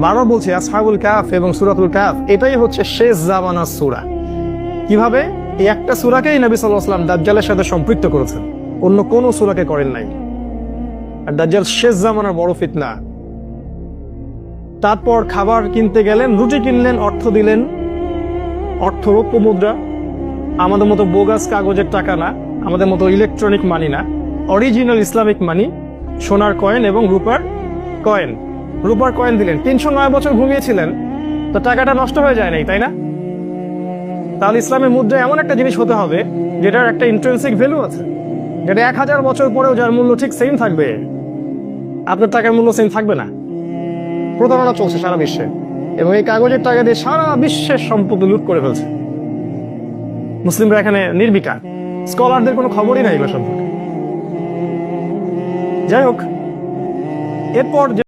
বারবার বলছি আসহাবুল কাহফ এবং সূরাতুল কাহফ এটাই হচ্ছে শেষ জামানার সূরা। কিভাবে? এই একটা সূরাকেই নবী সাল্লাল্লাহু আলাইহি ওয়াসাল্লাম দাজ্জালের সাথে সম্পৃক্ত করেছেন, অন্য কোনো সূরাকে করেন নাই। আর দাজ্জাল শেষ জামানার বড় ফিতনা। তারপর খাবার কিনতে গেলেন, রুটি কিনলেন, অর্থ দিলেন, অর্থ রৌপ্য মুদ্রা, আমাদের মতো বোগাস কাগজের টাকা না, আমাদের মতো ইলেকট্রনিক মানি না, অরিজিনাল ইসলামিক মানি, সোনার কয়েন এবং রূপার কয়েন। রূপার কয়েন দিলেন। 309 বছর ঘুমিয়েছিলেন, তো টাকাটা নষ্ট হয়ে যায় নাই, তাই না? তাহলে ইসলামের মুদ্রা এমন একটা জিনিস হতে হবে যেটার একটা ইন্ট্রিনসিক ভ্যালু আছে, যেটা 1000 বছর পরেও যার মূল্য ঠিক সেম থাকবে। আপনার টাকার মূল্য সেম থাকবে না। প্রতারণা চলছে সারা বিশ্বে, এবং এই কাগজের টাকা দিয়ে সারা বিশ্বের সম্পদ লুট করে ফেলছে। মুসলিমরা এখানে নির্বিকার, স্কলারদের কোনো খবরই নাই এগুলো সম্পর্কে। যাই হোক, এরপর